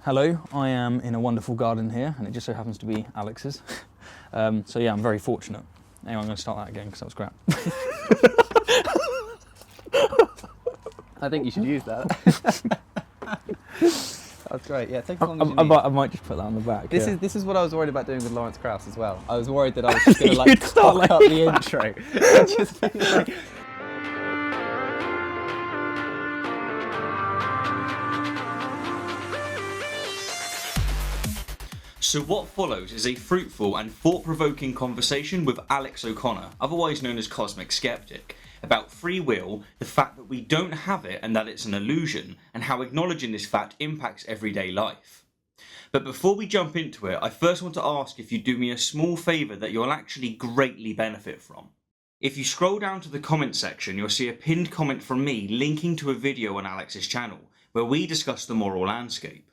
Hello, I am in a wonderful garden here, and it just so happens to be Alex's. So yeah, I'm very fortunate. Anyway, I'm going to start that again because that was crap. I think you should use that. That's great. Yeah, take as long as you need. I might just put that on the back. This is what I was worried about doing with Lawrence Krauss as well. I was worried that I was just going to You'd start cock up the intro. Just be like, So what follows is a fruitful and thought-provoking conversation with Alex O'Connor, otherwise known as Cosmic Skeptic, about free will, the fact that we don't have it and that it's an illusion, and how acknowledging this fact impacts everyday life. But before we jump into it, I first want to ask if you do me a small favour that you'll actually greatly benefit from. If you scroll down to the comment section, you'll see a pinned comment from me linking to a video on Alex's channel, where we discuss the moral landscape.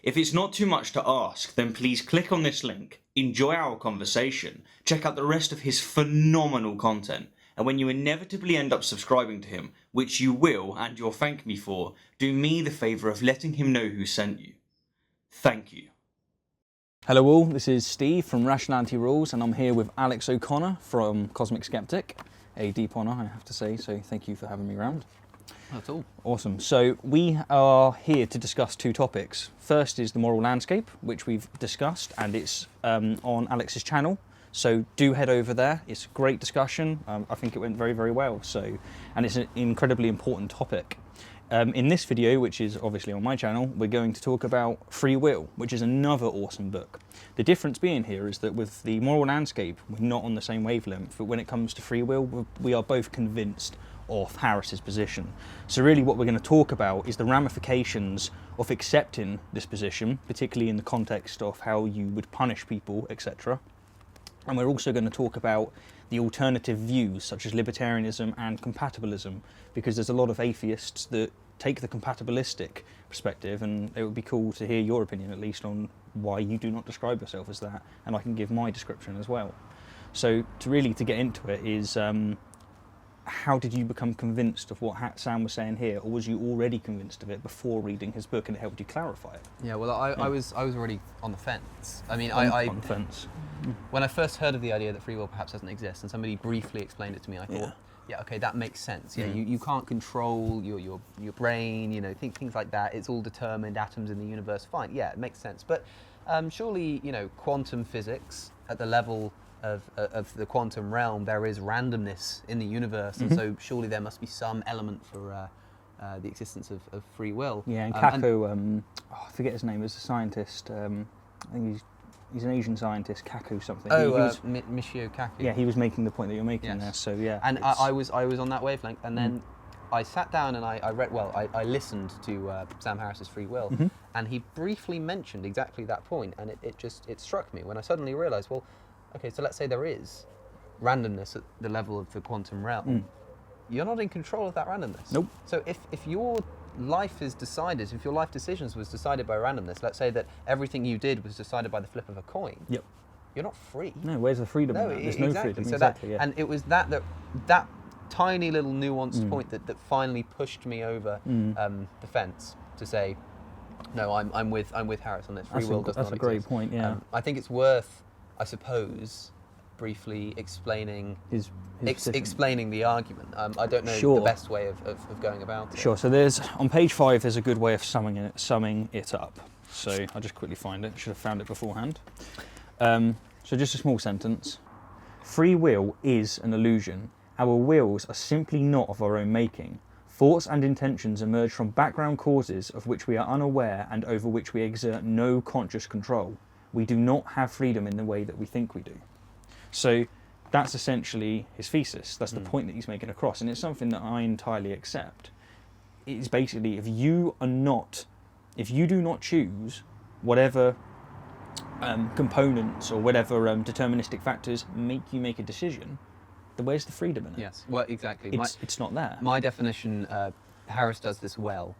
If it's not too much to ask, then please click on this link, enjoy our conversation, check out the rest of his phenomenal content, and when you inevitably end up subscribing to him, which you will and you'll thank me for, do me the favour of letting him know who sent you. Thank you. Hello all, this is Steve from Rationality Rules, and I'm here with Alex O'Connor from Cosmic Skeptic. A deep honour, I have to say, so thank you for having me around. that's all. Awesome. So we are here to discuss two topics. First is the moral landscape, which we've discussed, and it's on Alex's channel. So do head over there. It's a great discussion. I think it went very, very well. And it's an incredibly important topic. In this video, which is obviously on my channel, we're going to talk about Free Will, which is another awesome book. The difference being here is that with the moral landscape, we're not on the same wavelength, but when it comes to free will, we are both convinced of Harris's position. So really what we're going to talk about is the ramifications of accepting this position, particularly in the context of how you would punish people, etc. And we're also going to talk about the alternative views such as libertarianism and compatibilism, because there's a lot of atheists that take the compatibilistic perspective, and it would be cool to hear your opinion at least on why you do not describe yourself as that, and I can give my description as well. So to get into it is how did you become convinced of what Sam was saying here, or was you already convinced of it before reading his book and it helped you clarify it? Yeah, well, I was already on the fence. I mean, On the fence. when I first heard of the idea that free will perhaps doesn't exist, and somebody briefly explained it to me, I thought, yeah, okay, that makes sense. Yeah, you can't control your brain, you know, things like that. It's all determined, atoms in the universe. Fine, yeah, it makes sense. But surely, you know, quantum physics at the level of the quantum realm, there is randomness in the universe, and so surely there must be some element for the existence of free will. Yeah, and Kaku, I forget his name, is a scientist. I think he's an Asian scientist, Kaku something. Michio Kaku. Yeah, he was making the point that you're making there. So yeah, and I was on that wavelength, and then I sat down and I read. Well, I listened to Sam Harris's Free Will, and he briefly mentioned exactly that point, and it struck me when I suddenly realised, well, okay, so let's say there is randomness at the level of the quantum realm. You're not in control of that randomness. Nope. So if your life is decided, if your life decisions was decided by randomness, let's say that everything you did was decided by the flip of a coin. Yep. You're not free. No, where's the freedom in that? There's no freedom. Exactly. And it was that tiny little nuanced point that finally pushed me over the fence to say, no, I'm with Harris on this. Free will does not exist. That's a great point. Yeah. I think it's worth, I suppose, briefly explaining explaining the argument. I don't know the best way of going about it. Sure. So there's on page 5. There's a good way of summing it up. So I'll just quickly find it. Should have found it beforehand. So just a small sentence. Free will is an illusion. Our wills are simply not of our own making. Thoughts and intentions emerge from background causes of which we are unaware and over which we exert no conscious control. We do not have freedom in the way that we think we do. So that's essentially his thesis. That's the point that he's making across, and it's something that I entirely accept. It's basically if you do not choose whatever components or whatever deterministic factors make you make a decision, then where's the freedom in it? Yes, well, exactly. It's not there. My definition, Harris does this well.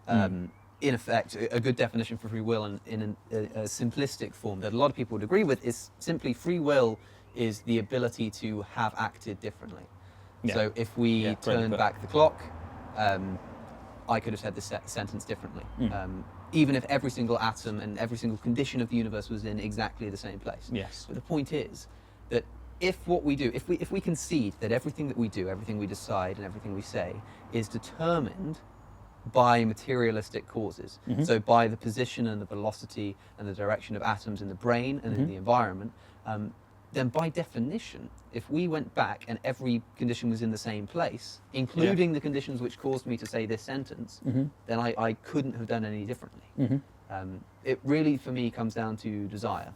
In effect, a good definition for free will in a simplistic form that a lot of people would agree with is simply free will is the ability to have acted differently. Yeah. So if we turn back the clock, I could have said this sentence differently. even if every single atom and every single condition of the universe was in exactly the same place. Yes. But the point is that if what we do, if we concede that everything that we do, everything we decide, and everything we say is determined by materialistic causes, so by the position and the velocity and the direction of atoms in the brain and in the environment, then by definition, if we went back and every condition was in the same place, including the conditions which caused me to say this sentence, then I couldn't have done any differently. It really, for me, comes down to desire.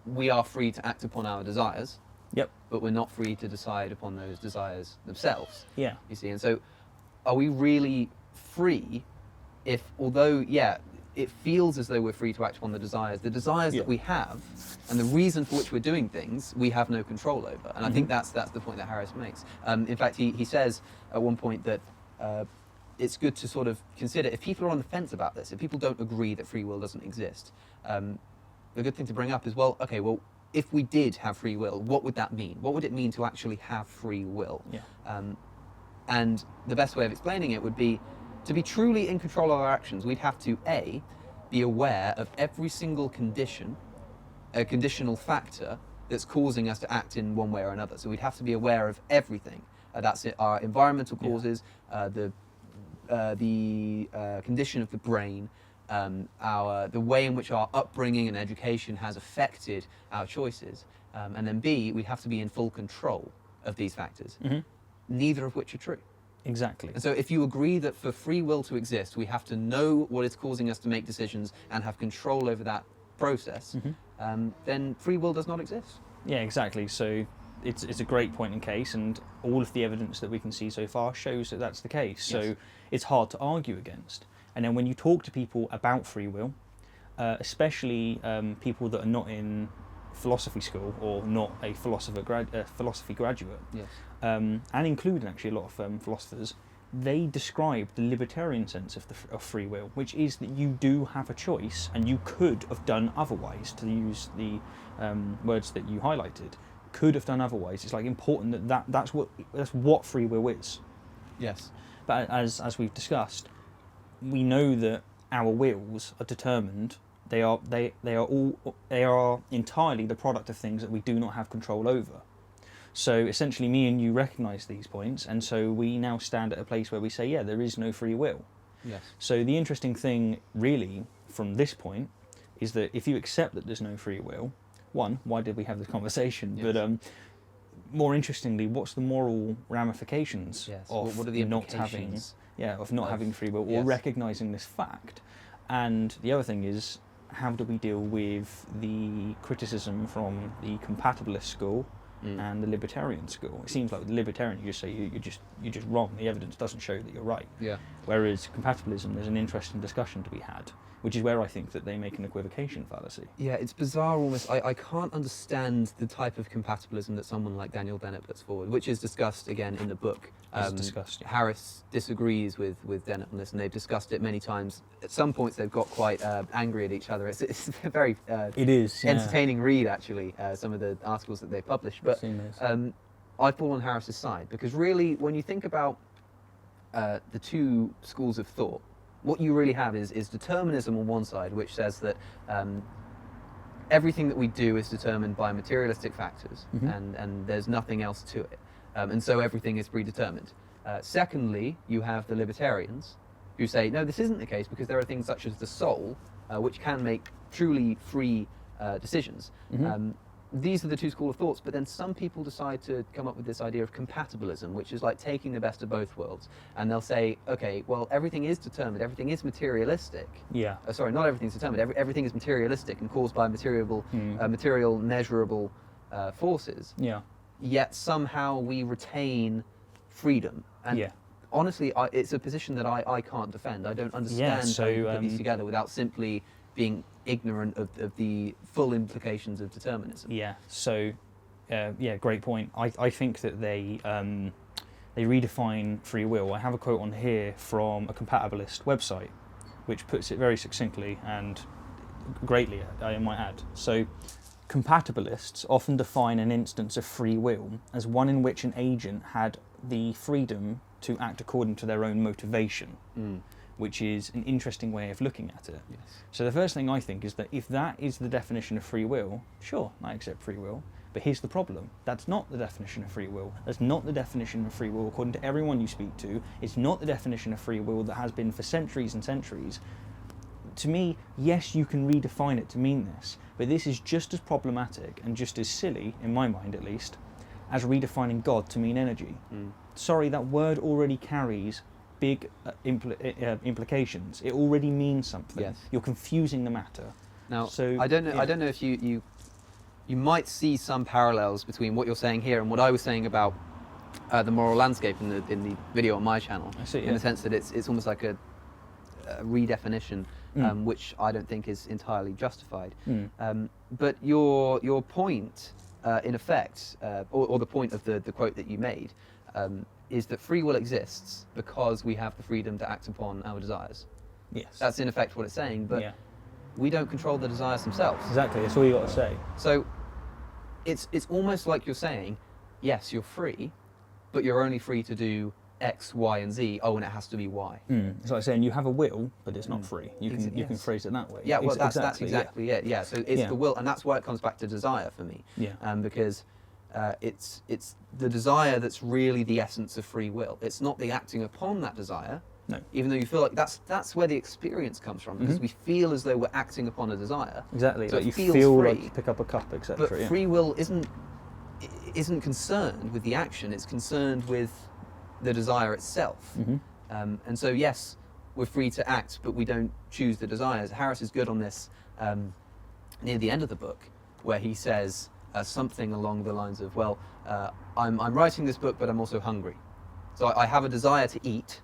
We are free to act upon our desires, but we're not free to decide upon those desires themselves. Yeah. You see, and so are we really free if, although, it feels as though we're free to act upon the desires that we have, and the reason for which we're doing things, we have no control over. And I think that's the point that Harris makes. In fact, he says at one point that it's good to sort of consider, if people are on the fence about this, if people don't agree that free will doesn't exist, the good thing to bring up is, well, if we did have free will, what would that mean? What would it mean to actually have free will? And the best way of explaining it would be, to be truly in control of our actions, we'd have to, A, be aware of every single condition, a conditional factor that's causing us to act in one way or another. So we'd have to be aware of everything. That's it, our environmental causes, the condition of the brain, the way in which our upbringing and education has affected our choices. And then B, we'd have to be in full control of these factors, neither of which are true. Exactly. And so if you agree that for free will to exist, we have to know what is causing us to make decisions and have control over that process, then free will does not exist. Yeah, exactly. So it's a great point in case, and all of the evidence that we can see so far shows that that's the case. So it's hard to argue against. And then when you talk to people about free will, especially people that are not in philosophy school or not a philosophy graduate, and including actually a lot of philosophers, they describe the libertarian sense of free will, which is that you do have a choice and you could have done otherwise, to use the words that you highlighted. Could have done otherwise. It's like important that's what free will is. Yes. But as we've discussed, we know that our wills are determined. They are entirely the product of things that we do not have control over. So essentially, me and you recognise these points, and so we now stand at a place where we say, yeah, there is no free will. Yes. So the interesting thing, really, from this point, is that if you accept that there's no free will, one, why did we have this conversation? Yes. But more interestingly, what's the moral ramifications of what are the not having, having free will, or recognising this fact? And the other thing is, how do we deal with the criticism from the compatibilist school and the libertarian school? It seems like with the libertarian, you just say you're just wrong. The evidence doesn't show that you're right. Yeah. Whereas compatibilism, there's an interesting discussion to be had, which is where I think that they make an equivocation fallacy. Yeah, it's bizarre almost. I can't understand the type of compatibilism that someone like Daniel Dennett puts forward, which is discussed again in the book. Harris disagrees with Dennett on this, and they've discussed it many times. At some points, they've got quite angry at each other. It's a very entertaining read, actually, some of the articles that they published. But I fall on Harris's side, because really, when you think about the two schools of thought, what you really have is determinism on one side, which says that everything that we do is determined by materialistic factors, and there's nothing else to it. And so everything is predetermined. Secondly, you have the libertarians, who say, no, this isn't the case, because there are things such as the soul, which can make truly free decisions. These are the two schools of thoughts, but then some people decide to come up with this idea of compatibilism, which is like taking the best of both worlds. And they'll say, okay, well, everything is determined, everything is materialistic. Yeah. Sorry, not everything's determined, everything is materialistic and caused by material measurable forces. Yeah. Yet somehow we retain freedom. And honestly, it's a position that I can't defend. I don't understand how you put these together without simply being ignorant of the full implications of determinism. Yeah. So, great point. I think that they redefine free will. I have a quote on here from a compatibilist website, which puts it very succinctly and greatly, I might add. So, compatibilists often define an instance of free will as one in which an agent had the freedom to act according to their own motivation. which is an interesting way of looking at it. Yes. So the first thing I think is that if that is the definition of free will, sure, I accept free will. But here's the problem. That's not the definition of free will. That's not the definition of free will according to everyone you speak to. It's not the definition of free will that has been for centuries and centuries. To me, yes, you can redefine it to mean this, but this is just as problematic and just as silly, in my mind at least, as redefining God to mean energy. Sorry, that word already carries big implications. It already means something. Yes. You're confusing the matter. Now, So, I don't know. yeah. I don't know if you might see some parallels between what you're saying here and what I was saying about the moral landscape in the video on my channel. I see, in yeah. the sense that it's almost like a redefinition, which I don't think is entirely justified. But your point, in effect, or the point of the quote that you made, is that free will exists because we have the freedom to act upon our desires. Yes. That's in effect what it's saying, but Yeah. we don't control the desires themselves. Exactly, that's all you got to say. So it's almost like you're saying, yes, you're free, but you're only free to do X, Y, and Z. Oh, and it has to be Y. It's like saying you have a will, but it's not free. You can Yes. you can phrase it that way. Yeah, well, that's exactly exactly it. Yeah, so it's Yeah. the will, and that's why it comes back to desire for me. Yeah. Because it's the desire that's really the essence of free will. It's not the acting upon that desire. No. Even though you feel like that's where the experience comes from, because we feel as though we're acting upon a desire. Exactly. So Like it you feels feel free. like you pick up a cup, etc. But yeah. free will isn't concerned with the action. It's concerned with the desire itself. And so yes, we're free to act, but we don't choose the desires. Harris is good on this near the end of the book, where he says something along the lines of, well, I'm writing this book, but I'm also hungry. So I have a desire to eat,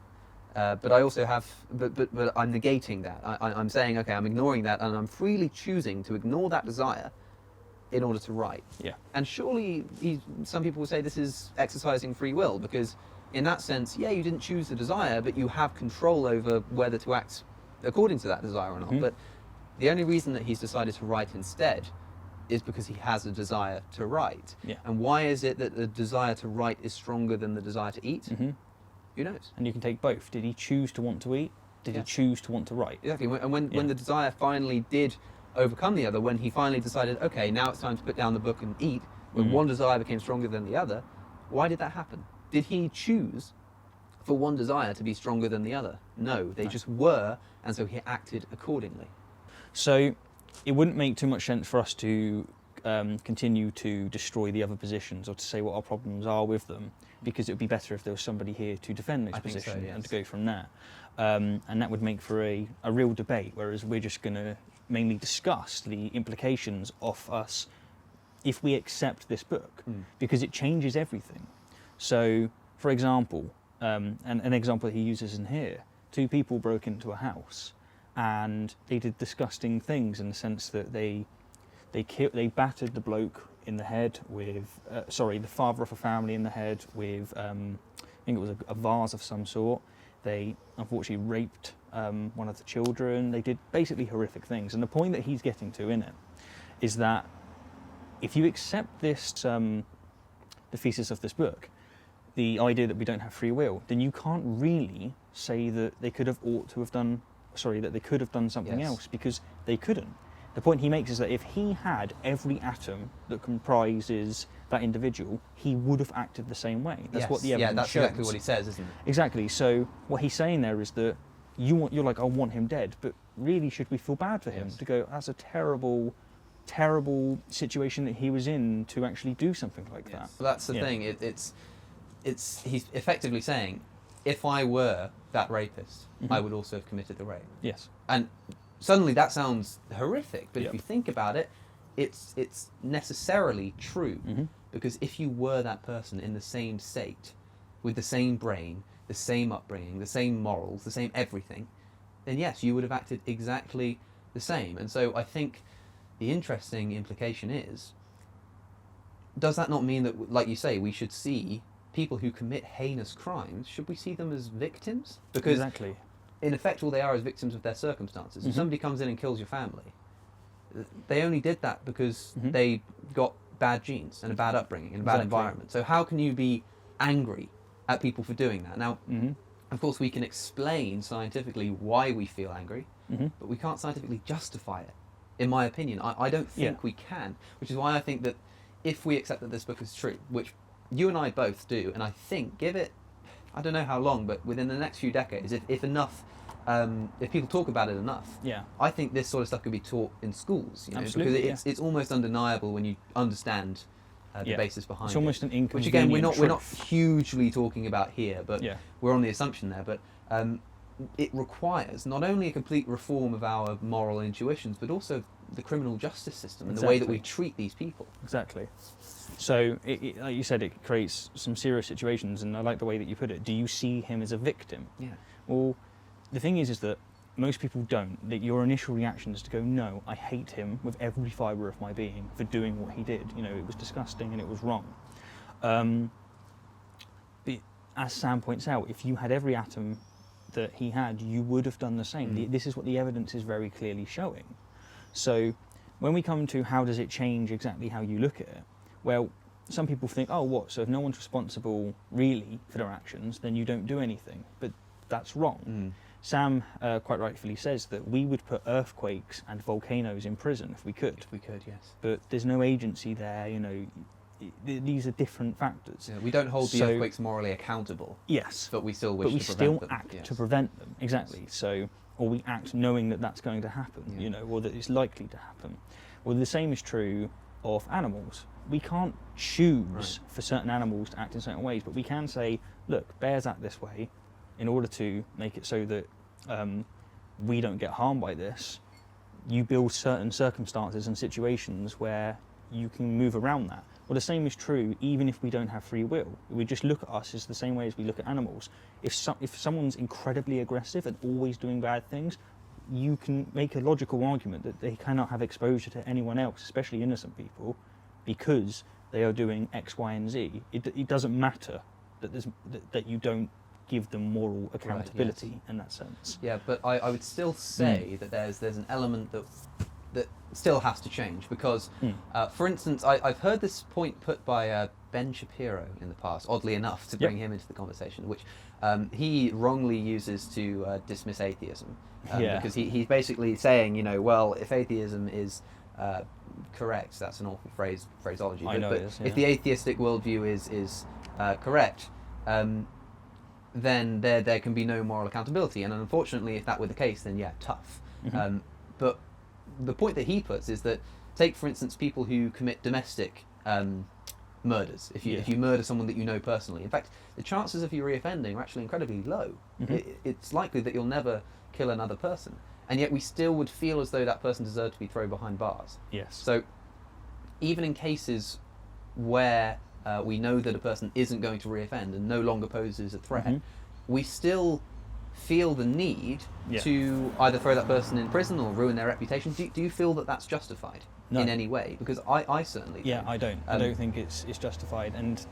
but I also have, but I'm negating that. I'm saying, okay, I'm ignoring that, and I'm freely choosing to ignore that desire in order to write. Yeah. And surely some people will say this is exercising free will, because in that sense, yeah, you didn't choose the desire, but you have control over whether to act according to that desire or not. But the only reason that he's decided to write instead is because he has a desire to write. Yeah. And why is it that the desire to write is stronger than the desire to eat? Who knows? And you can take both. Did he choose to want to eat? Did he choose to want to write? Exactly. And when the desire finally did overcome the other, when he finally decided, okay, now it's time to put down the book and eat, when one desire became stronger than the other, why did that happen? Did he choose for one desire to be stronger than the other? No, they just were, and so he acted accordingly. So it wouldn't make too much sense for us to continue to destroy the other positions or to say what our problems are with them, because it would be better if there was somebody here to defend those I think so, positions and yes. to go from there. And that would make for a real debate, whereas we're just going to mainly discuss the implications of us if we accept this book, because it changes everything. So, for example, and an example that he uses in here, two people broke into a house and they did disgusting things in the sense that they battered the bloke in the head with, the father of a family in the head with, I think it was a vase of some sort. They unfortunately raped one of the children. They did basically horrific things. And the point that he's getting to in it is that if you accept this, the thesis of this book, the idea that we don't have free will, then you can't really say that they could have done something Yes. else, because they couldn't. The point he makes is that if he had every atom that comprises that individual, he would have acted the same way. That's what the evidence that's shows. exactly what he says, isn't it? Exactly. So what he's saying there is that you're like, I want him dead, but really, should we feel bad for him Yes. to go, that's a terrible, terrible situation that he was in to actually do something like that? Well, that's the Yeah. thing. He's effectively saying, if I were that rapist, I would also have committed the rape. Yes. And suddenly that sounds horrific, but Yep. if you think about it, it's necessarily true, because if you were that person in the same state, with the same brain, the same upbringing, the same morals, the same everything, then yes, you would have acted exactly the same. And so I think the interesting implication is, does that not mean that, like you say, we should see people who commit heinous crimes, should we see them as victims? Because Exactly. in effect, all they are is victims of their circumstances. If somebody comes in and kills your family, they only did that because they got bad genes and a bad upbringing and a bad Exactly. environment. So how can you be angry at people for doing that? Now, Of course, we can explain scientifically why we feel angry, Mm-hmm. but we can't scientifically justify it, in my opinion. I don't think we can, which is why I think that if we accept that this book is true, which you and I both do, and I think give it, I don't know how long, but within the next few decades, if enough, if people talk about it enough, Yeah. I think this sort of stuff could be taught in schools, you know, Absolutely, because it's almost undeniable when you understand the basis behind It's almost it. an Which again, we're not truth. hugely talking about here, but Yeah. we're on the assumption there. But it requires not only a complete reform of our moral intuitions, but also the criminal justice system and the way that we treat these people. Exactly. So, like you said, it creates some serious situations, and I like the way that you put it. Do you see him as a victim? Yeah. Well, the thing is that most people don't. That your initial reaction is to go, no, I hate him with every fibre of my being for doing what he did. You know, it was disgusting and it was wrong. But as Sam points out, if you had every atom that he had, you would have done the same. This is what the evidence is very clearly showing. So when we come to how does it change exactly how you look at it, well, some people think, oh, what, so if no one's responsible really for their actions, then you don't do anything. But that's wrong. Sam quite rightfully says that we would put earthquakes and volcanoes in prison if we could. If we could, yes. But there's no agency there, you know, these are different factors. Yeah, we don't hold the earthquakes morally accountable. Yes. But we still wish to prevent them. But we still act to prevent them, exactly. So, or we act knowing that that's going to happen, you know, or that it's likely to happen. Well, the same is true of animals. We can't choose for certain animals to act in certain ways, but we can say, look, bears act this way in order to make it so that we don't get harmed by this. You build certain circumstances and situations where you can move around that. Well, the same is true even if we don't have free will. We just look at us as the same way as we look at animals. If someone's incredibly aggressive and always doing bad things, you can make a logical argument that they cannot have exposure to anyone else, especially innocent people, because they are doing X, Y, and Z. It doesn't matter that you don't give them moral accountability in that sense. Yeah, but I would still say that there's an element that still has to change because, for instance, I've heard this point put by Ben Shapiro in the past, oddly enough, to bring him into the conversation, which he wrongly uses to dismiss atheism. Because he's basically saying, you know, well, if atheism is correct, that's an awful phraseology, but if the atheistic worldview is correct, then there can be no moral accountability. And unfortunately, if that were the case, then yeah, tough. But the point that he puts is that, take for instance people who commit domestic murders. If you murder someone that you know personally, in fact, the chances of you reoffending are actually incredibly low. It's likely that you'll never kill another person, and yet we still would feel as though that person deserved to be thrown behind bars. Yes. So even in cases where we know that a person isn't going to reoffend and no longer poses a threat, we still feel the need to either throw that person in prison or ruin their reputation. Do you feel that that's justified in any way? Because I certainly don't. I don't. I don't think it's justified. And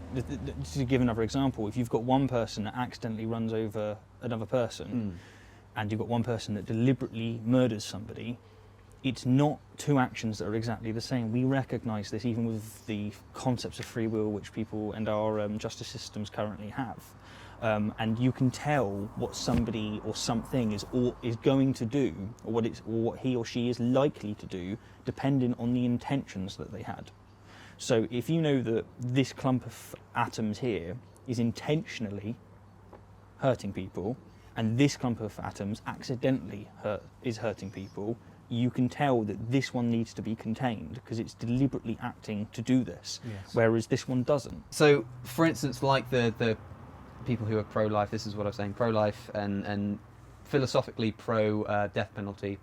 to give another example, if you've got one person that accidentally runs over another person, and you've got one person that deliberately murders somebody, it's not two actions that are exactly the same. We recognise this even with the concepts of free will which people and our justice systems currently have. And you can tell what somebody or something is going to do, or what he or she is likely to do, depending on the intentions that they had. So if you know that this clump of atoms here is intentionally hurting people, and this clump of atoms accidentally is hurting people, you can tell that this one needs to be contained because it's deliberately acting to do this, whereas this one doesn't. So, for instance, like the people who are pro-life, this is what I'm saying, pro-life and philosophically pro-death penalty,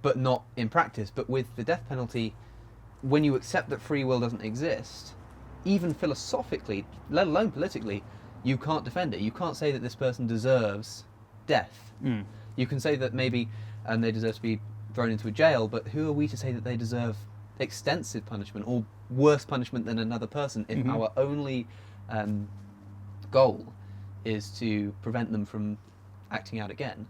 but not in practice. But with the death penalty, when you accept that free will doesn't exist, even philosophically, let alone politically, you can't defend it. You can't say that this person deserves death. You can say that maybe they deserve to be thrown into a jail, but who are we to say that they deserve extensive punishment or worse punishment than another person if our only goal is to prevent them from acting out again?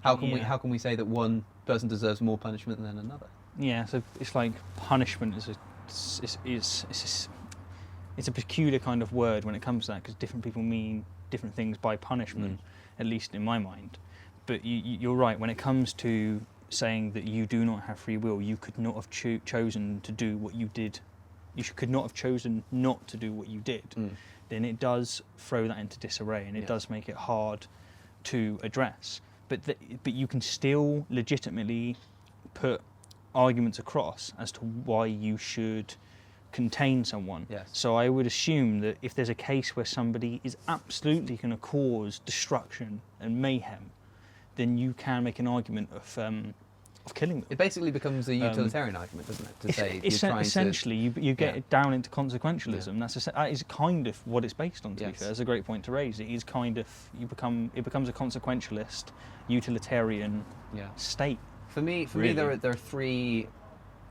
How can we say that one person deserves more punishment than another? Yeah, so it's like punishment it's a peculiar kind of word when it comes to that, because different people mean different things by punishment, at least in my mind. But you're right, when it comes to saying that you do not have free will, you could not have chosen to do what you did, could not have chosen not to do what you did, then it does throw that into disarray, and it does make it hard to address. But you can still legitimately put arguments across as to why you should contain someone. Yes. So I would assume that if there's a case where somebody is absolutely going to cause destruction and mayhem, then you can make an argument of killing them. It basically becomes a utilitarian argument, doesn't it? To say you're trying essentially, you get it down into consequentialism. Yeah. That is kind of what it's based on. To be Yes. fair, that's a great point to raise. It is kind of it becomes a consequentialist, utilitarian state. For me, there are three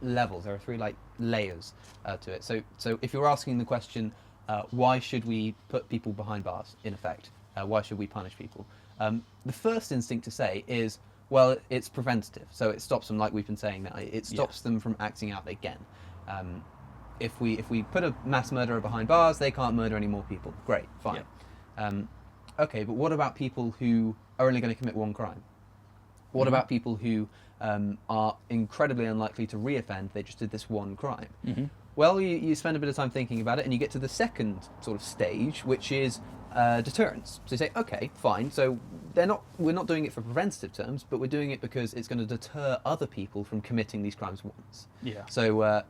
levels. There are three layers to it. So if you're asking the question, why should we put people behind bars? In effect, why should we punish people? The first instinct to say is, well, it's preventative. So it stops them, like we've been saying now. It stops them from acting out again. If we put a mass murderer behind bars, they can't murder any more people. Great, fine. Okay, but what about people who are only going to commit one crime? What about people who are incredibly unlikely to reoffend? They just did this one crime. Well, you spend a bit of time thinking about it, and you get to the second sort of stage, which is deterrence. So you say, okay, fine. So we're not doing it for preventative terms, but we're doing it because it's going to deter other people from committing these crimes once. Yeah. So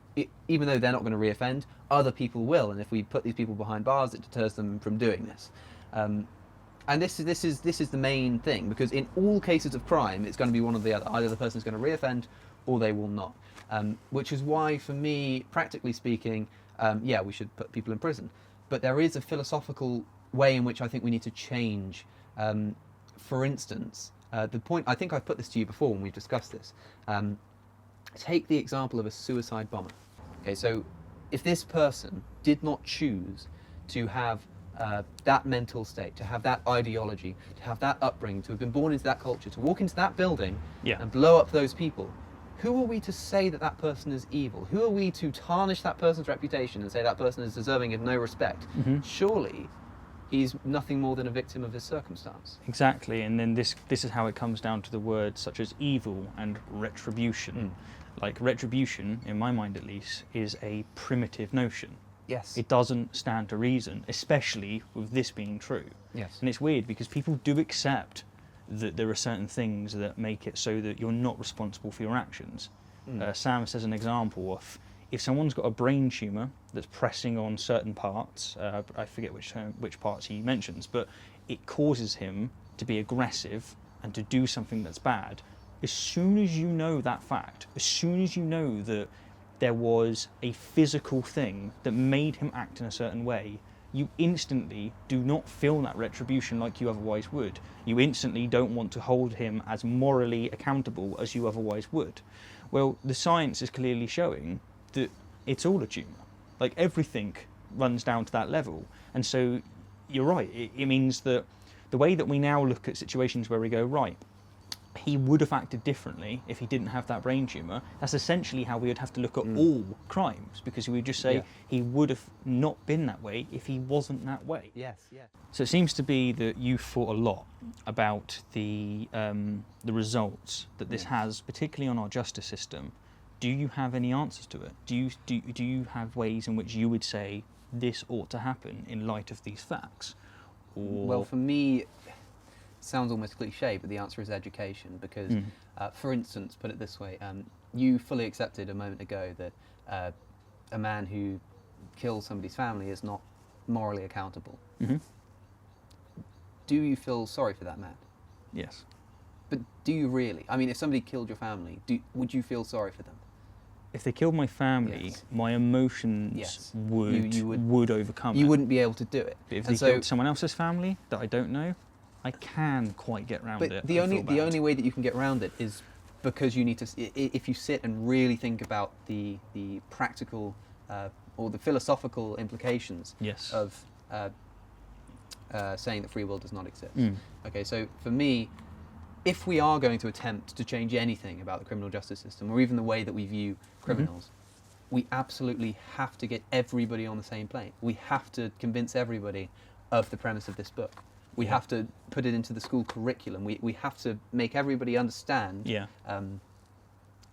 even though they're not going to reoffend, other people will, and if we put these people behind bars, it deters them from doing this. And this is the main thing, because in all cases of crime, it's going to be one or the other. Either the person is going to reoffend, or they will not. Which is why, for me, practically speaking, we should put people in prison. But there is a philosophical way in which I think we need to change. For instance, the point, I think I've put this to you before when we've discussed this. Take the example of a suicide bomber. Okay, so if this person did not choose to have that mental state, to have that ideology, to have that upbringing, to have been born into that culture, to walk into that building and blow up those people, who are we to say that that person is evil? Who are we to tarnish that person's reputation and say that person is deserving of no respect? Surely he's nothing more than a victim of his circumstance. Exactly, and then this is how it comes down to the words such as evil and retribution. Like, retribution, in my mind at least, is a primitive notion. Yes. It doesn't stand to reason, especially with this being true. Yes. And it's weird because people do accept that there are certain things that make it so that you're not responsible for your actions. Sam says an example of, if someone's got a brain tumour that's pressing on certain parts, I forget which parts he mentions, but it causes him to be aggressive and to do something that's bad. As soon as you know that fact, as soon as you know that there was a physical thing that made him act in a certain way, you instantly do not feel that retribution like you otherwise would. You instantly don't want to hold him as morally accountable as you otherwise would. Well, the science is clearly showing that it's all a tumour. Like, everything runs down to that level. And so you're right, it means that the way that we now look at situations where we go, right, he would have acted differently if he didn't have that brain tumour, that's essentially how we would have to look at all crimes, because we would just say he would have not been that way if he wasn't that way. Yes, yes. So it seems to be that you thought a lot about the results that this has, particularly on our justice system. Do you have any answers to it? Do you have ways in which you would say this ought to happen in light of these facts? Or... Well, for me, sounds almost cliche, but the answer is education, because, for instance, put it this way, you fully accepted a moment ago that a man who kills somebody's family is not morally accountable. Do you feel sorry for that man? Yes. But do you really? I mean, if somebody killed your family, would you feel sorry for them? If they killed my family, my emotions would overcome it. You wouldn't be able to do it. But if they killed someone else's family that I don't know, I can quite get around it. But the only way that you can get around it is because you need to, if you sit and really think about the practical or the philosophical implications of saying that free will does not exist. Okay, so for me, if we are going to attempt to change anything about the criminal justice system, or even the way that we view criminals, we absolutely have to get everybody on the same plane. We have to convince everybody of the premise of this book. We have to put it into the school curriculum. We have to make everybody understand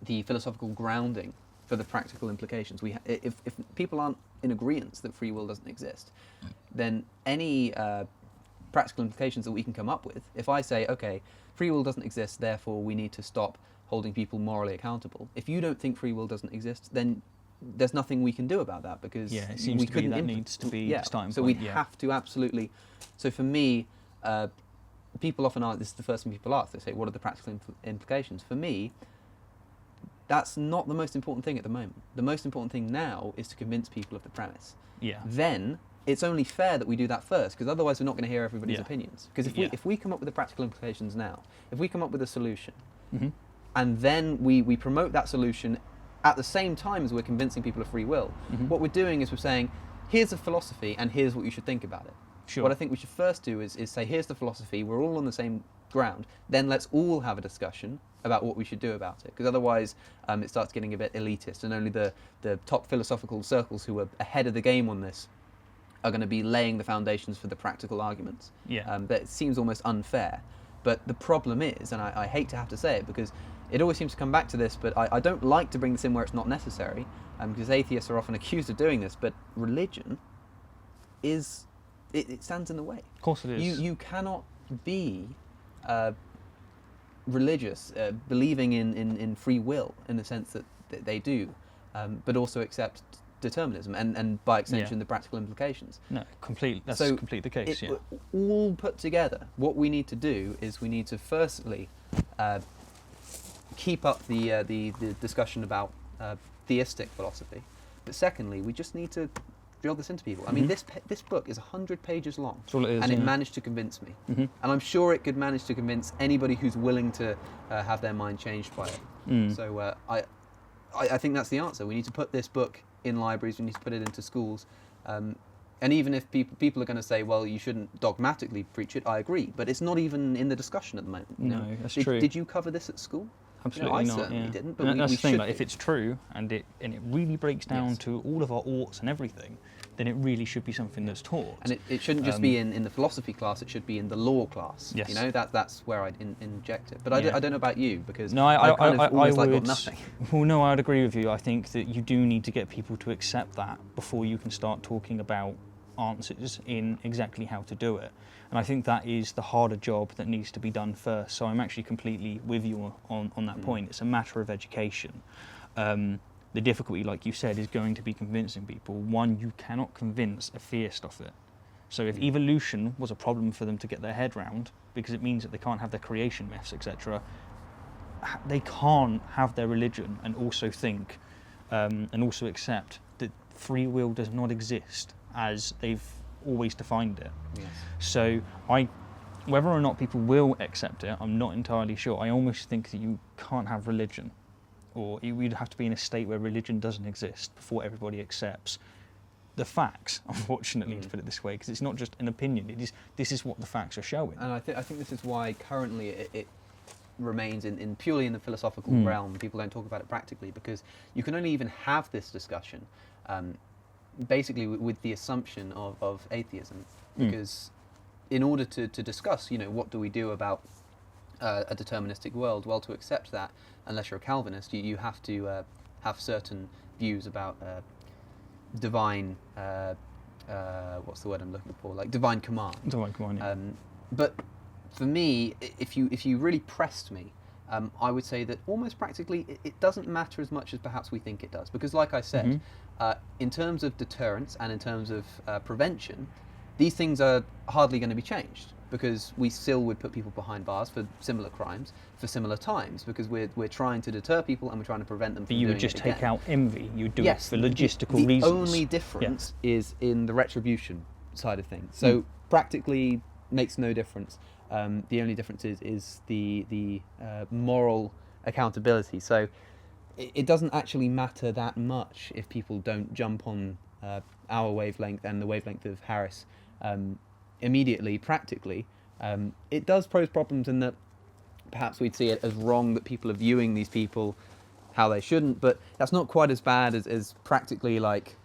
the philosophical grounding for the practical implications. If people aren't in agreement that free will doesn't exist, then any practical implications that we can come up with, if I say, okay, free will doesn't exist, therefore we need to stop holding people morally accountable. If you don't think free will doesn't exist, then there's nothing we can do about that, because it seems we to be couldn't that needs to be the starting so point. we have to absolutely. So for me, people often ask, this is the first thing people ask, they say, what are the practical implications? For me, that's not the most important thing at the moment. The most important thing now is to convince people of the premise. Then it's only fair that we do that first, because otherwise we're not going to hear everybody's opinions. Because if we come up with the practical implications now, if we come up with a solution, and then we promote that solution at the same time as we're convincing people of free will, what we're doing is we're saying, here's a philosophy and here's what you should think about it. What I think we should first do is say, here's the philosophy, we're all on the same ground, then let's all have a discussion about what we should do about it, because otherwise it starts getting a bit elitist, and only the top philosophical circles who are ahead of the game on this are going to be laying the foundations for the practical arguments. That it seems almost unfair. But the problem is, and I hate to have to say it, because it always seems to come back to this, but I don't like to bring this in where it's not necessary, because atheists are often accused of doing this, but religion is, it stands in the way. Of course it is. You cannot be religious, believing in free will in the sense that they do, but also accept determinism and by extension the practical implications. No, that's completely the case. All put together, what we need to do is we need to firstly keep up the discussion about theistic philosophy, but secondly we just need to drill this into people. I mean, this book is 100 pages long, that's all it is, and it managed to convince me, and I'm sure it could manage to convince anybody who's willing to have their mind changed by it. So I think that's the answer. We need to put this book in libraries, we need to put it into schools, and even if people are going to say, well, you shouldn't dogmatically preach it, I agree, but it's not even in the discussion at the moment. No, that's true. Did you cover this at school? Absolutely not. I certainly didn't, but and that's we the thing, should like, if it's true and it really breaks down to all of our oughts and everything, then it really should be something that's taught. And it shouldn't just be in the philosophy class, it should be in the law class. Yes. You know, that's where I'd inject it. But I don't know about you, because no, I kind of almost would, got nothing. Well, no, I'd agree with you. I think that you do need to get people to accept that before you can start talking about answers in exactly how to do it. And I think that is the harder job that needs to be done first. So I'm actually completely with you on that point. It's a matter of education. The difficulty, like you said, is going to be convincing people. One, you cannot convince a theist of it. So if evolution was a problem for them to get their head round, because it means that they can't have their creation myths, etc., they can't have their religion and also think and also accept that free will does not exist as they've always defined it. Yes. So whether or not people will accept it, I'm not entirely sure. I almost think that you can't have religion, or you'd have to be in a state where religion doesn't exist before everybody accepts the facts, unfortunately, to put it this way, because it's not just an opinion. This is what the facts are showing. And I think this is why currently it remains in purely in the philosophical realm. People don't talk about it practically, because you can only even have this discussion basically with the assumption of atheism, because in order to discuss, what do we do about a deterministic world, well, to accept that, unless you're a Calvinist, you have to have certain views about divine, what's the word I'm looking for, like divine command. Divine command, yeah. But for me, if you really pressed me, I would say that almost practically it doesn't matter as much as perhaps we think it does, because like I said, in terms of deterrence and in terms of prevention, these things are hardly going to be changed, because we still would put people behind bars for similar crimes for similar times, because we're trying to deter people and we're trying to prevent them from doing it again. But you would just take out envy. You would do it for logistical the reasons. The only difference is in the retribution side of things. So practically makes no difference. The only difference is the moral accountability. So it doesn't actually matter that much if people don't jump on our wavelength and the wavelength of Harris immediately, practically. It does pose problems in that perhaps we'd see it as wrong that people are viewing these people how they shouldn't, but that's not quite as bad as practically like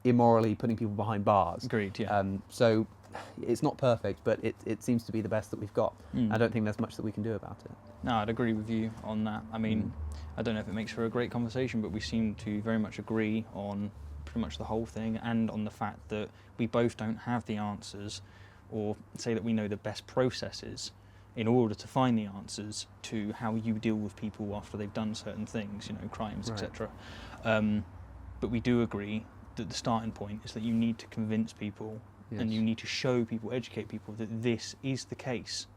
immorally putting people behind bars. Agreed, yeah. So it's not perfect, but it seems to be the best that we've got. I don't think there's much that we can do about it. No, I'd agree with you on that. I mean, I don't know if it makes for a great conversation, but we seem to very much agree on pretty much the whole thing, and on the fact that we both don't have the answers, or say that we know the best processes in order to find the answers to how you deal with people after they've done certain things, crimes, Right. etc. But we do agree that the starting point is that you need to convince people, and you need to show people, educate people that this is the case,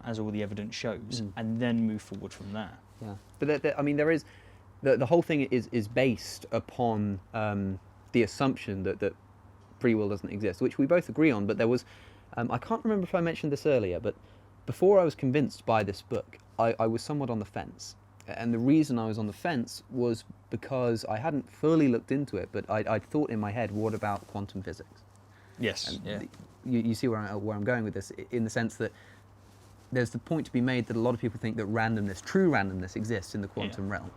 as all the evidence shows, and then move forward from there. Yeah, but there is the whole thing is based upon the assumption that free will doesn't exist, which we both agree on. But there was, I can't remember if I mentioned this earlier, but before I was convinced by this book, I was somewhat on the fence. And the reason I was on the fence was because I hadn't fully looked into it, but I'd thought in my head, what about quantum physics? Yes. Yeah. You see where I'm going with this, in the sense that there's the point to be made that a lot of people think that true randomness exists in the quantum realm.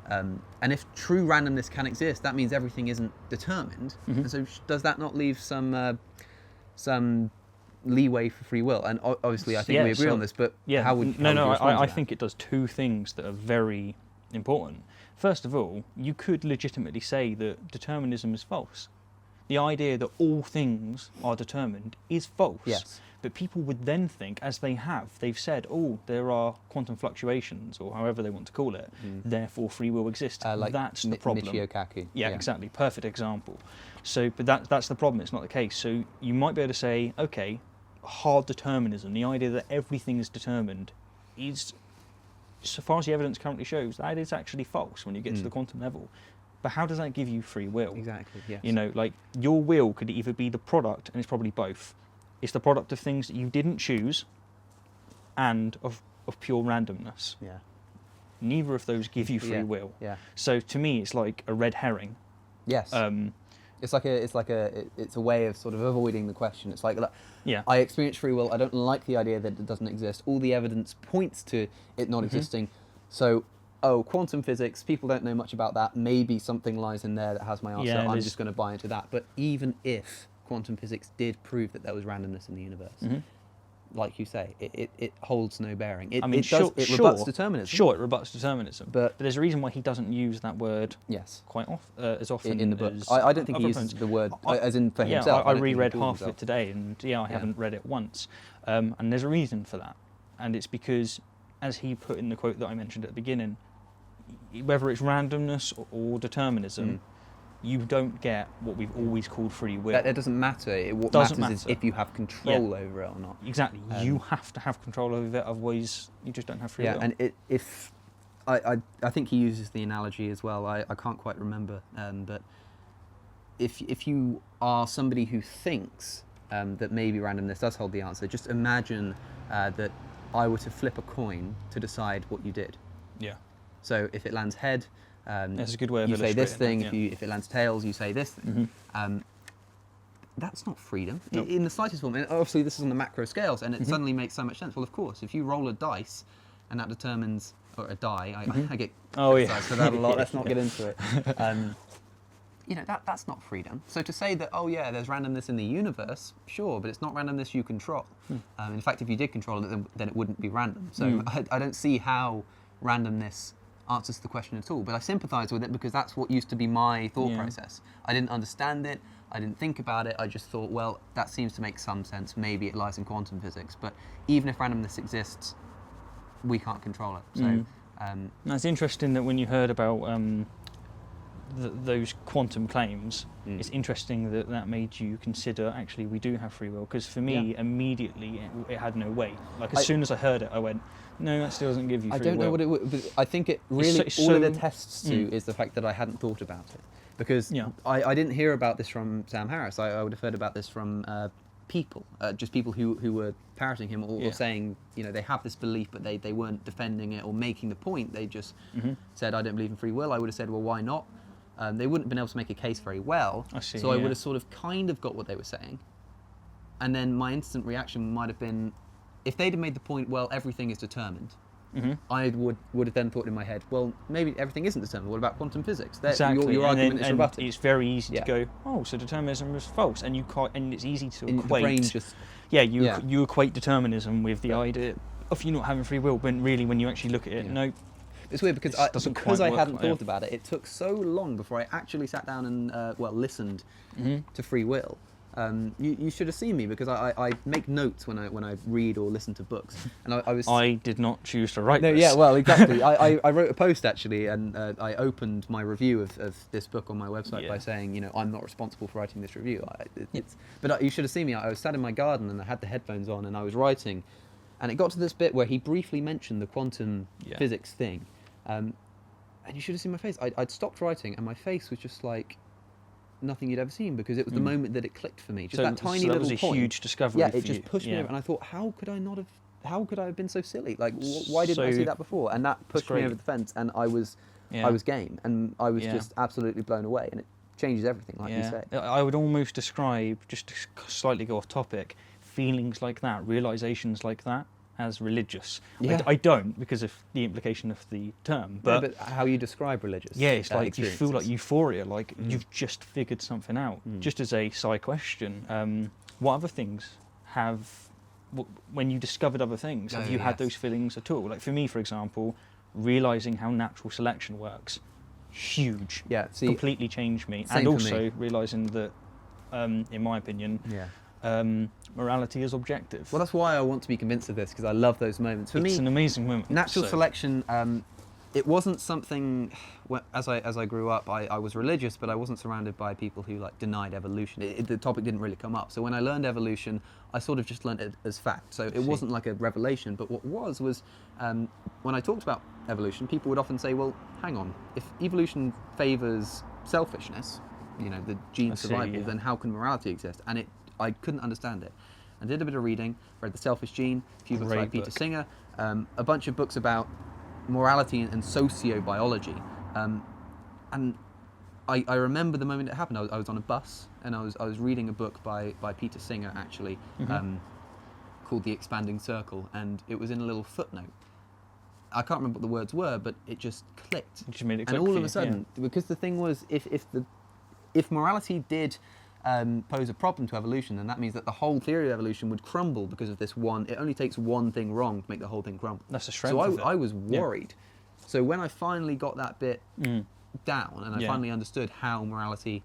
And if true randomness can exist, that means everything isn't determined. And so does that not leave some leeway for free will? And obviously I think we agree on this, but how would you respond to I that? think it does two things that are very important. First of all, you could legitimately say that determinism is false. The idea that all things are determined is false. Yes. But people would then think, as they've said, there are quantum fluctuations, or however they want to call it, therefore free will exists. Like that's the problem. Michio Kaku. Yeah, exactly. Perfect example. So, but that's the problem. It's not the case. So you might be able to say, okay, hard determinism, the idea that everything is determined, is, so far as the evidence currently shows, that is actually false when you get to the quantum level. But how does that give you free will? Exactly, yes. Like your will could either be the product, and it's probably both. It's the product of things that you didn't choose, and of pure randomness. Yeah. Neither of those give you free will. Yeah. So to me, it's like a red herring. Yes. It's a way of sort of avoiding the question. It's like, look, I experience free will. I don't like the idea that it doesn't exist. All the evidence points to it not existing. So, quantum physics, people don't know much about that. Maybe something lies in there that has my answer. Yeah, I'm just going to buy into that. But even if quantum physics did prove that there was randomness in the universe, like you say, it holds no bearing. It rebuts determinism. Sure, it rebuts determinism. But there's a reason why he doesn't use that word quite as often in the book. as I don't think he other uses friends. the word as in for himself. I reread half of it today, and I haven't read it once. And there's a reason for that. And it's because, as he put in the quote that I mentioned at the beginning, whether it's randomness or determinism, you don't get what we've always called free will. That doesn't matter. What matters is if you have control over it or not. Exactly. You have to have control over it, otherwise you just don't have free will. Yeah, and if I think he uses the analogy as well. I can't quite remember, but if you are somebody who thinks that maybe randomness does hold the answer, just imagine that I were to flip a coin to decide what you did. Yeah. So if it lands head, that's a good way of you say this thing. that, If it lands tails, you say this thing. That's not freedom in the slightest form. And obviously, this is on the macro scales, and it suddenly makes so much sense. Well, of course, if you roll a dice, and that determines, or a die, I get criticized for that a lot. Let's not get into it. That's not freedom. So to say that, there's randomness in the universe, sure, but it's not randomness you control. In fact, if you did control it, then it wouldn't be random. So I don't see how randomness answers the question at all. But I sympathise with it because that's what used to be my thought process. I didn't understand it. I didn't think about it. I just thought, well, that seems to make some sense. Maybe it lies in quantum physics. But even if randomness exists, we can't control it. So it's interesting that when you heard about those quantum claims, it's interesting that made you consider, actually, we do have free will. Because for me, immediately, it had no weight. Like, as soon as I heard it, I went, no, that still doesn't give you free will. I don't know what it would, but I think it really, all it attests to is the fact that I hadn't thought about it. Because I didn't hear about this from Sam Harris. I would have heard about this from people, just people who were parroting him or saying, they have this belief, but they weren't defending it or making the point. They just said, I don't believe in free will. I would have said, well, why not? They wouldn't have been able to make a case very well. I see, so I would have sort of kind of got what they were saying. And then my instant reaction might have been, if they'd have made the point, well, everything is determined, I would have then thought in my head, well, maybe everything isn't determined. What about quantum physics? Exactly. Your argument is and rebutted. it's very easy Yeah. to go, oh, so determinism is false, and you can't, and it's easy to In the equate. brain just You equate determinism with the idea of you not having free will, but really, when you actually look at it, no. It's weird because It doesn't quite I work hadn't like that. thought about it. It took so long before I actually sat down and listened to free will. You should have seen me because I make notes when I read or listen to books, and I was. I did not choose to write No, this. yeah, well, exactly. I wrote a post actually, and I opened my review of this book on my website by saying, I'm not responsible for writing this review. But you should have seen me. I was sat in my garden and I had the headphones on and I was writing, and it got to this bit where he briefly mentioned the quantum physics thing, and you should have seen my face. I'd stopped writing and my face was just like nothing you'd ever seen, because it was the moment that it clicked for me. Just that tiny little was a point. huge discovery. Yeah, for it just you. pushed me over, and I thought, how could I have been so silly? Like, why didn't I see that before? And that pushed me over the fence, and I was game, and I was just absolutely blown away, and it changes everything, like you say. I would almost describe, just to slightly go off topic, feelings like that, realizations like that, as religious. Yeah. I don't, because of the implication of the term, but how you describe religious. it's like you feel like experiences. euphoria, like you've just figured something out. Just as a side question, what other things when you discovered other things, have you had those feelings at all? Like for me, for example, realizing how natural selection works, huge. Yeah, completely changed me. Same And for also me. realizing that, in my opinion, morality is objective. Well, that's why I want to be convinced of this, because I love those moments. For it's me, an amazing moment. natural So- selection, it wasn't something. As I grew up, I was religious, but I wasn't surrounded by people who denied evolution. The topic didn't really come up. So when I learned evolution, I sort of just learned it as fact. So it wasn't like a revelation. But what was when I talked about evolution, people would often say, "Well, hang on. If evolution favors selfishness, the gene survival, then how can morality exist?" And I couldn't understand it. I did a bit of reading, read The Selfish Gene, a few books by Great Peter book. Singer, a bunch of books about morality and sociobiology. And I remember the moment it happened. I was on a bus and I was reading a book by Peter Singer, actually, called The Expanding Circle, and it was in a little footnote. I can't remember what the words were, but it just clicked. It just made it And click all for of you, a sudden, because the thing was, if morality did pose a problem to evolution, then that means that the whole theory of evolution would crumble because of this one. It only takes one thing wrong to make the whole thing crumble. That's the strength So of it. I was worried. So when I finally got that bit down, and I finally understood how morality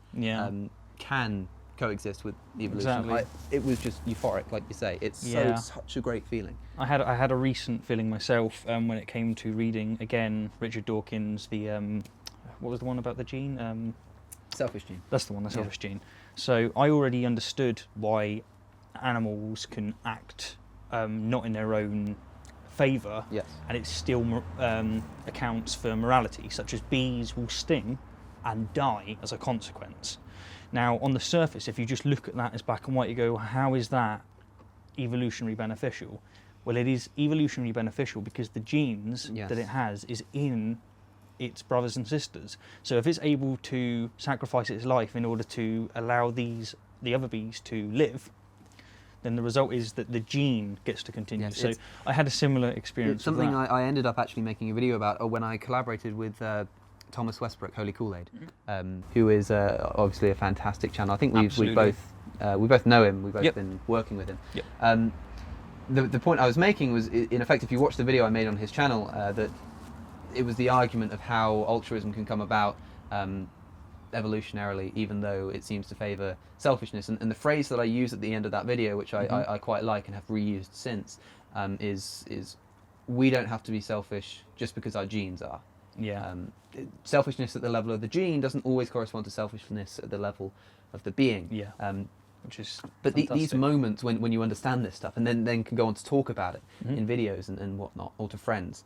can coexist with evolution, Exactly. it was just euphoric, like you say. It's such a great feeling. I had a recent feeling myself when it came to reading again Richard Dawkins, the what was the one about the gene? Selfish Gene. That's the one, the selfish gene. So I already understood why animals can act not in their own favour, Yes. and it still accounts for morality, such as bees will sting and die as a consequence. Now, on the surface, if you just look at that as black and white, you go, how is that evolutionary beneficial? Well, it is evolutionary beneficial because the genes that it has is in its brothers and sisters. So if it's able to sacrifice its life in order to allow the other bees to live, then the result is that the gene gets to continue. Yes, so I had a similar experience. It's something with that. I ended up actually making a video about when I collaborated with Thomas Westbrook, Holy Kool-Aid, who is obviously a fantastic channel. I think we both know him. We've both been working with him. Yep. The point I was making was, in effect, if you watch the video I made on his channel, that it was the argument of how altruism can come about evolutionarily, even though it seems to favour selfishness. And the phrase that I use at the end of that video, which I quite like and have reused since, is we don't have to be selfish just because our genes are. Yeah. Selfishness at the level of the gene doesn't always correspond to selfishness at the level of the being. Yeah. Which is But these fantastic. moments when you understand this stuff and then can go on to talk about it in videos and whatnot, or to friends,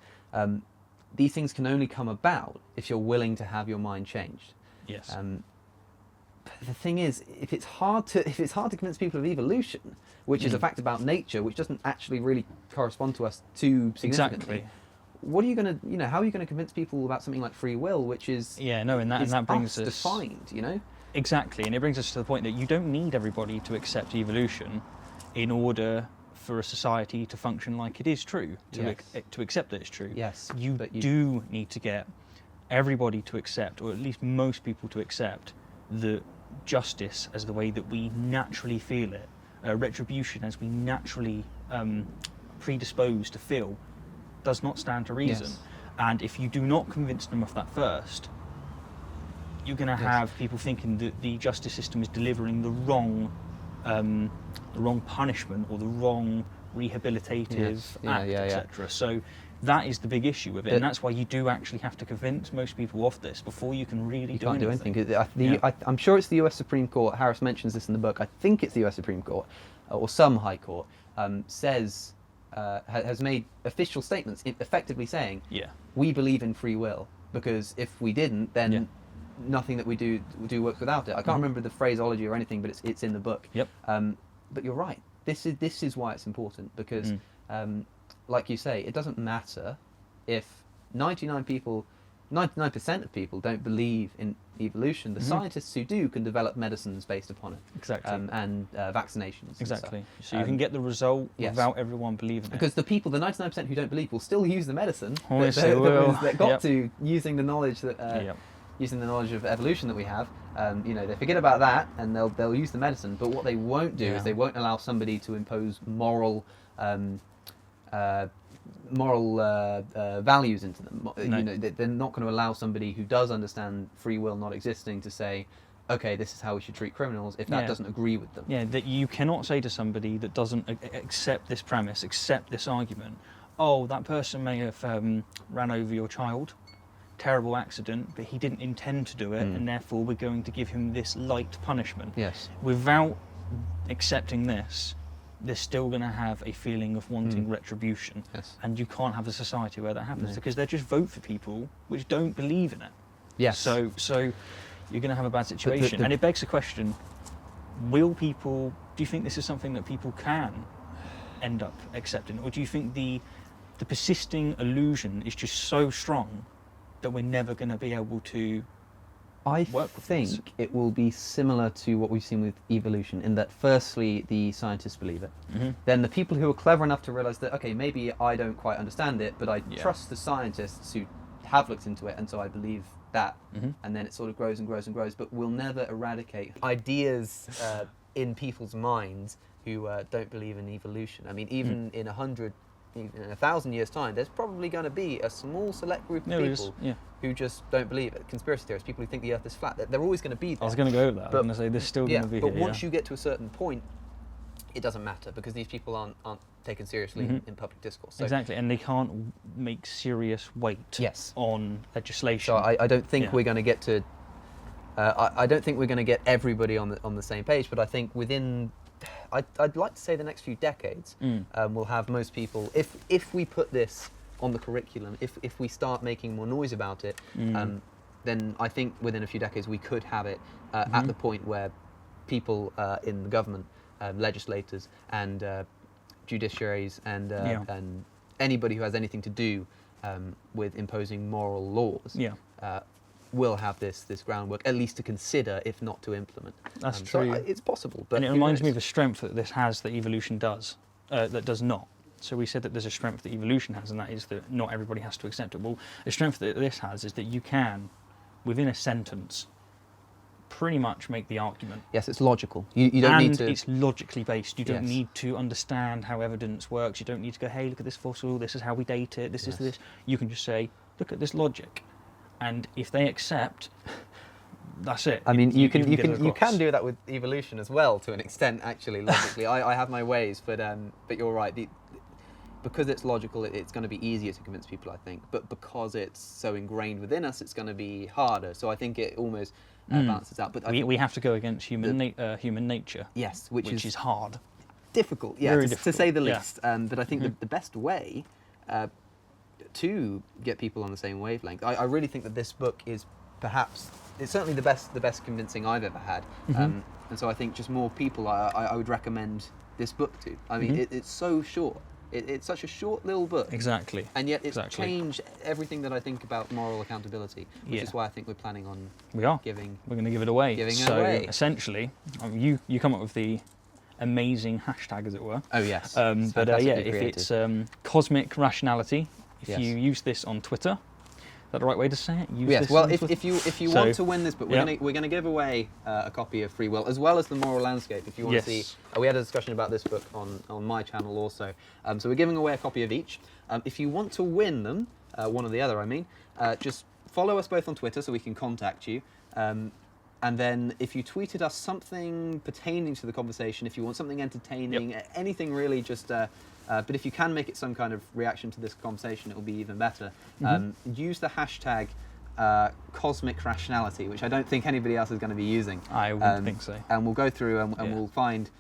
these things can only come about if you're willing to have your mind changed. Yes. But the thing is, if it's hard to convince people of evolution, which is a fact about nature, which doesn't actually really correspond to us too significantly, Exactly. what are you going to, how are you going to convince people about something like free will, which is Yeah, no, and that brings us defined, Exactly, and it brings us to the point that you don't need everybody to accept evolution in order for a society to function like it is true, to to accept that it's true. Yes, you do need to get everybody to accept, or at least most people to accept, that justice as the way that we naturally feel it, retribution as we naturally predisposed to feel, does not stand to reason. Yes. And if you do not convince them of that first, you're going to have people thinking that the justice system is delivering the wrong punishment or the wrong rehabilitative act, etc. So that is the big issue with it, and that's why you do actually have to convince most people of this before you can really do anything. I'm sure it's the US Supreme Court. Harris mentions this in the book. I think it's the US Supreme Court or some high court has made official statements effectively saying, we believe in free will, because if we didn't, then nothing that we do works without it. I can't remember the phraseology or anything, but it's in the book. But you're right. This is why it's important, because like you say, it doesn't matter if 99% of people don't believe in evolution. The scientists who do can develop medicines based upon it. Exactly. And vaccinations. Exactly. So you can get the result without everyone believing because the 99% who don't believe, will still use the medicine that got to using the knowledge that using the knowledge of evolution that we have. They forget about that and they'll use the medicine. But what they won't do is they won't allow somebody to impose moral values into them. No. They're not going to allow somebody who does understand free will not existing to say, okay, this is how we should treat criminals, if that doesn't agree with them. Yeah, that you cannot say to somebody that doesn't accept this premise, accept this argument, oh, that person may have ran over your child, terrible accident, but he didn't intend to do it, and therefore we're going to give him this light punishment. Yes. Without accepting this, they're still going to have a feeling of wanting retribution. Yes. And you can't have a society where that happens, because they just vote for people which don't believe in it. Yes. So you're going to have a bad situation. And it begs the question, do you think this is something that people can end up accepting? Or do you think the persisting illusion is just so strong that we're never going to be able to I work with this? it will be similar to what we've seen with evolution, in that firstly the scientists believe it, then the people who are clever enough to realize that, okay, maybe I don't quite understand it, but I trust the scientists who have looked into it, and so I believe that, and then it sort of grows and grows and grows, but we'll never eradicate ideas in people's minds who don't believe in evolution. I mean, even in 1,000 years' time, there's probably going to be a small select group of people who just don't believe it. Conspiracy theorists, people who think the Earth is flat, they're always going to be there. I was going to go with that. I was going to say there's still going to be but here. Once you get to a certain point, it doesn't matter, because these people aren't taken seriously in public discourse. So, exactly, and they can't make serious weight on legislation. So I don't think we're going to get to. I don't think we're going to get everybody on the same page, but I think within. I'd like to say the next few decades, we'll have most people, if we put this on the curriculum, if we start making more noise about it, then I think within a few decades we could have it at the point where people in the government, legislators and judiciaries and anybody who has anything to do with imposing moral laws will have this groundwork, at least to consider, if not to implement. That's true. So it's possible. But and it reminds me of the strength that this has that evolution does, that does not. So we said that there's a strength that evolution has, and that is that not everybody has to accept it. Well, the strength that this has is that you can, within a sentence, pretty much make the argument. Yes, it's logical. You don't need to... And it's logically based. You don't need to understand how evidence works. You don't need to go, hey, look at this fossil, this is how we date it, this is this. You can just say, look at this logic. And if they accept, that's it. I mean, you can do that with evolution as well, to an extent, actually, logically. I have my ways, but you're right. Because it's logical, it's going to be easier to convince people, I think. But because it's so ingrained within us, it's going to be harder. So I think it almost balances out. But we have to go against human nature. Yes, which is hard. Difficult, to say the least. But I think the best way to get people on the same wavelength, I really think that this book is it's certainly the best convincing I've ever had. And so I think just more people I would recommend this book to. I mean, it's so short. It's such a short little book. Exactly. And yet it's changed everything that I think about moral accountability, which is why I think we're planning on We're going to give it away. Giving it so away. Essentially, you come up with the amazing hashtag, as it were. Oh yes. But yeah, if it's Cosmic Rationality, if you use this on Twitter, is that the right way to say it? Yes. Well, if you want to win this book, we're going to give away a copy of Free Will, as well as The Moral Landscape. If you want to see, we had a discussion about this book on my channel also. So we're giving away a copy of each. If you want to win them, one or the other, I mean, just follow us both on Twitter so we can contact you. And then if you tweeted us something pertaining to the conversation, if you want something entertaining, anything really, just but if you can make it some kind of reaction to this conversation, it will be even better. Use the hashtag Cosmic Rationality, which I don't think anybody else is going to be using. I wouldn't think so. And we'll go through and we'll find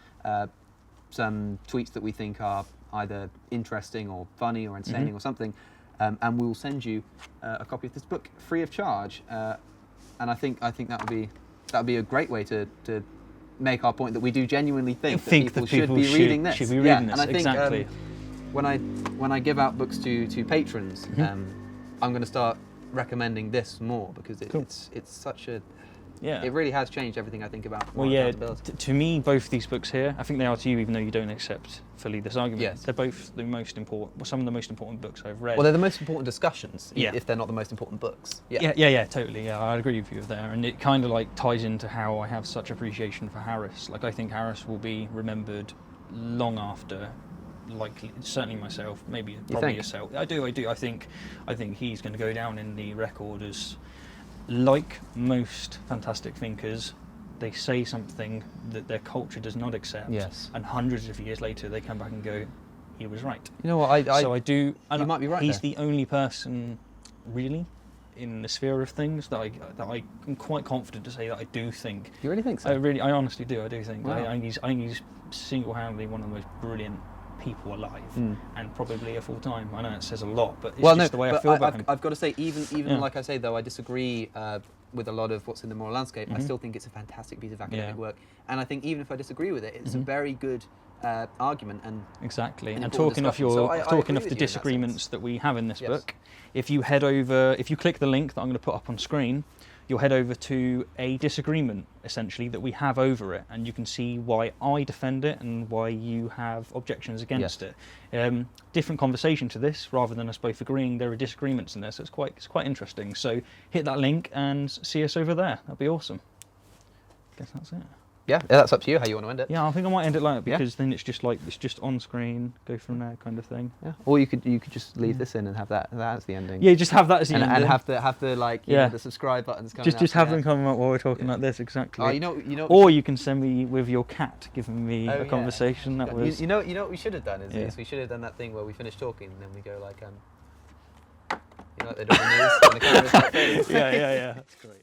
some tweets that we think are either interesting or funny or entertaining or something, and we'll send you a copy of this book free of charge. And I think that would be a great way to make our point that we do genuinely think that people should be reading this. Should be reading this. And I think exactly. When I give out books to patrons, I'm going to start recommending this more because it's such a it really has changed everything I think about. Well, yeah, to me, both these books here, I think they are to you, even though you don't accept fully this argument. Yes. They're both the most important, some of the most important books I've read. Well, they're the most important discussions, if they're not the most important books. Yeah, totally. Yeah, I agree with you there, and it kind of like ties into how I have such appreciation for Harris. Like, I think Harris will be remembered long after. Like, certainly myself, maybe probably yourself. I do. I think he's going to go down in the record as, like most fantastic thinkers, they say something that their culture does not accept. Yes. And hundreds of years later, they come back and go, he was right. You know what? So I do. And you might be right. He's the only person, really, in the sphere of things that I'm quite confident to say that I do think. You really think so? I honestly do. I do think. Wow. I think he's single-handedly one of the most brilliant people alive, and probably of all time. I know it says a lot, but it's just the way I feel about him. I've got to say, even like I say, though I disagree with a lot of what's in The Moral Landscape, I still think it's a fantastic piece of academic work, and I think even if I disagree with it, it's a very good argument. And exactly. And talking of the disagreements that we have in this book, if you click the link that I'm going to put up on screen, you'll head over to a disagreement, essentially, that we have over it, and you can see why I defend it and why you have objections against it. Different conversation to this, rather than us both agreeing, there are disagreements in there, so it's quite interesting. So hit that link and see us over there. That'd be awesome. I guess that's it. Yeah, that's up to you how you want to end it. Yeah, I think I might end it like that because then it's just on screen, go from there, kind of thing. Yeah. Or you could just leave this in and have that as the ending. Yeah, just have that as the ending. And have the like the subscribe buttons coming just have them come up while we're talking like this, exactly. Oh, you know. Or you can send me with your cat giving me a conversation. That was. You know what we should have done is we should have done that thing where we finish talking and then we go like like they do in the news and the camera's like fading. Yeah. That's great.